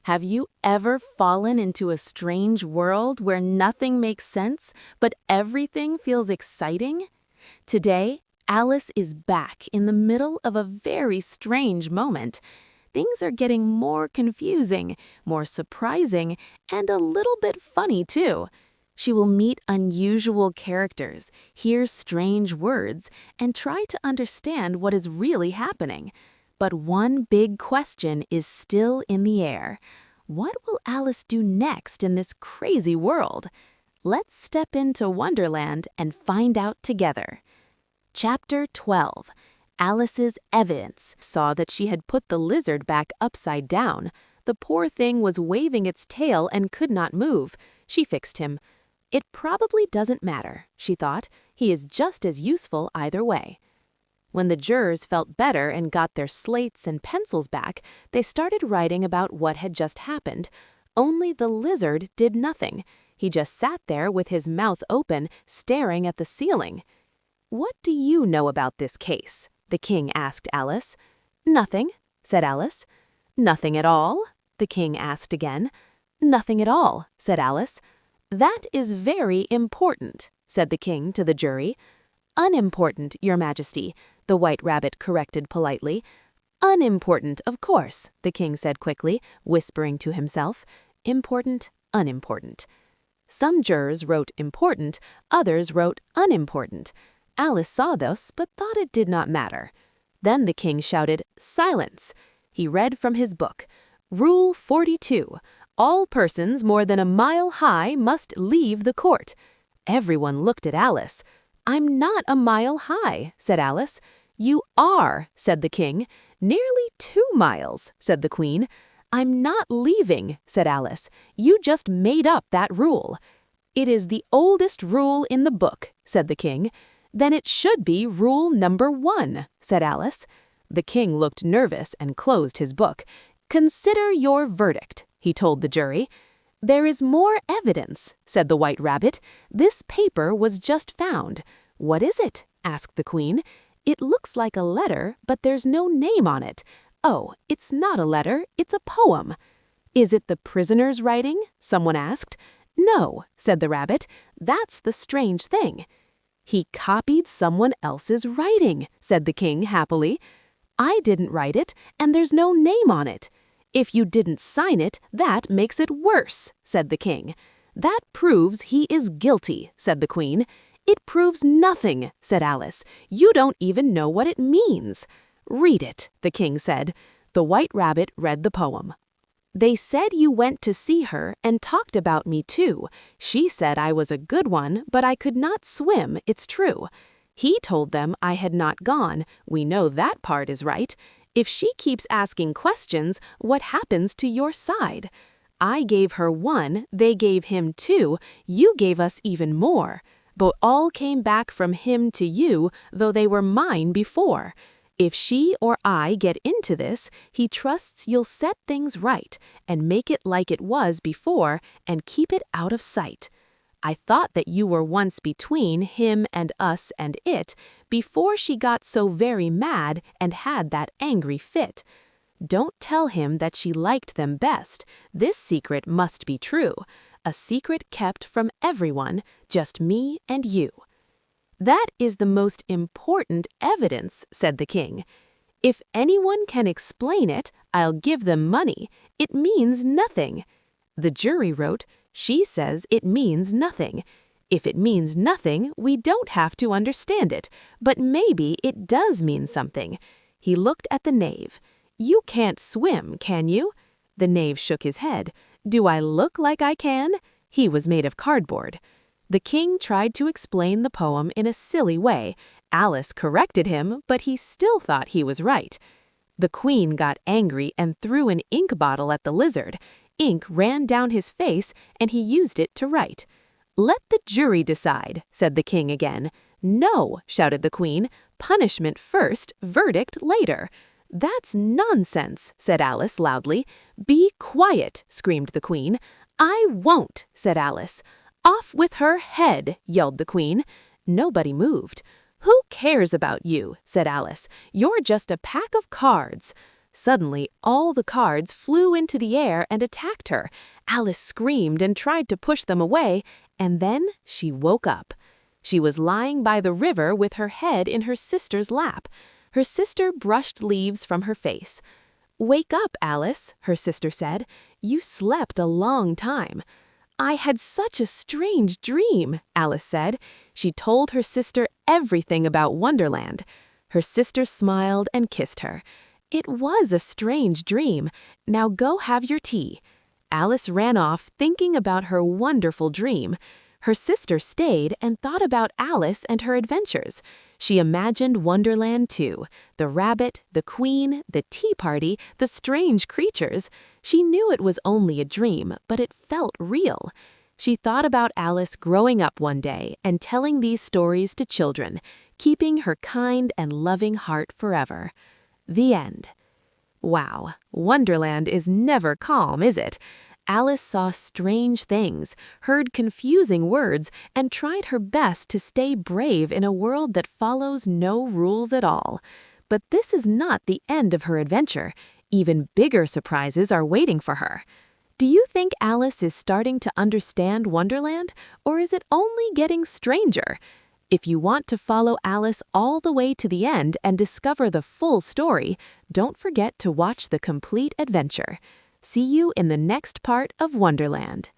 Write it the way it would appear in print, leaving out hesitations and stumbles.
Have you ever fallen into a strange world where nothing makes sense, but everything feels exciting? Today, Alice is back in the middle of a very strange moment. Things are getting more confusing, more surprising, and a little bit funny too. She will meet unusual characters, hear strange words, and try to understand what is really happening. But one big question is still in the air. What will Alice do next in this crazy world? Let's step into Wonderland and find out together. Chapter 12. Alice's evidence saw that she had put the lizard back upside down. The poor thing was waving its tail and could not move. She fixed him. It probably doesn't matter, she thought. He is just as useful either way. When the jurors felt better and got their slates and pencils back, they started writing about what had just happened. Only the lizard did nothing. He just sat there with his mouth open, staring at the ceiling. "What do you know about this case?" the king asked Alice. "Nothing," said Alice. "Nothing at all?" the king asked again. "Nothing at all," said Alice. "That is very important," said the king to the jury. "Unimportant, Your Majesty," the White Rabbit corrected politely. "Unimportant, of course," the king said quickly, whispering to himself. "Important, unimportant." Some jurors wrote important, others wrote unimportant. Alice saw this, but thought it did not matter. Then the king shouted, "Silence!" He read from his book. "Rule 42. All persons more than a mile high must leave the court." Everyone looked at Alice. "I'm not a mile high," said Alice. "You are," said the king. "Nearly 2 miles," said the queen. "I'm not leaving," said Alice. "You just made up that rule." "It is the oldest rule in the book," said the king. "Then it should be rule number 1, said Alice. The king looked nervous and closed his book. "Consider your verdict," he told the jury. "There is more evidence," said the White Rabbit. "This paper was just found." "What is it?" asked the queen. "It looks like a letter, but there's no name on it." "Oh, it's not a letter, it's a poem." "Is it the prisoner's writing?" someone asked. "No," said the rabbit. "That's the strange thing." "He copied someone else's writing," said the king happily. "I didn't write it, and there's no name on it." "If you didn't sign it, that makes it worse," said the king. "That proves he is guilty," said the queen. "It proves nothing," said Alice. "You don't even know what it means." "Read it," the king said. The White Rabbit read the poem. "They said you went to see her and talked about me too. She said I was a good one, but I could not swim, it's true. He told them I had not gone. We know that part is right. If she keeps asking questions, what happens to your side? I gave her 1, they gave him 2, you gave us even more. But all came back from him to you, though they were mine before. If she or I get into this, he trusts you'll set things right and make it like it was before and keep it out of sight. I thought that you were once between him and us and it, before she got so very mad and had that angry fit. Don't tell him that she liked them best. This secret must be true. A secret kept from everyone, just me and you." "That is the most important evidence," said the king. "If anyone can explain it, I'll give them money. It means nothing." The jury wrote, "She says it means nothing. If it means nothing, we don't have to understand it, but maybe it does mean something." He looked at the knave. "You can't swim, can you?" The knave shook his head. "Do I look like I can?" He was made of cardboard. The king tried to explain the poem in a silly way. Alice corrected him, but he still thought he was right. The queen got angry and threw an ink bottle at the lizard. Ink ran down his face, and he used it to write. "Let the jury decide," said the king again. "No," shouted the queen. "Punishment first, verdict later." "That's nonsense," said Alice loudly. "Be quiet," screamed the queen. "I won't," said Alice. "Off with her head," yelled the queen. Nobody moved. "Who cares about you?" said Alice. "You're just a pack of cards." Suddenly, all the cards flew into the air and attacked her. Alice screamed and tried to push them away, and then she woke up. She was lying by the river with her head in her sister's lap. Her sister brushed leaves from her face. "Wake up, Alice," her sister said. "You slept a long time." "I had such a strange dream," Alice said. She told her sister everything about Wonderland. Her sister smiled and kissed her. "It was a strange dream. Now go have your tea." Alice ran off thinking about her wonderful dream. Her sister stayed and thought about Alice and her adventures. She imagined Wonderland too. The rabbit, the queen, the tea party, the strange creatures. She knew it was only a dream, but it felt real. She thought about Alice growing up one day and telling these stories to children, keeping her kind and loving heart forever. The end. Wow, Wonderland is never calm, is it? Alice saw strange things, heard confusing words, and tried her best to stay brave in a world that follows no rules at all. But this is not the end of her adventure. Even bigger surprises are waiting for her. Do you think Alice is starting to understand Wonderland, or is it only getting stranger? If you want to follow Alice all the way to the end and discover the full story, don't forget to watch the complete adventure. See you in the next part of Wonderland.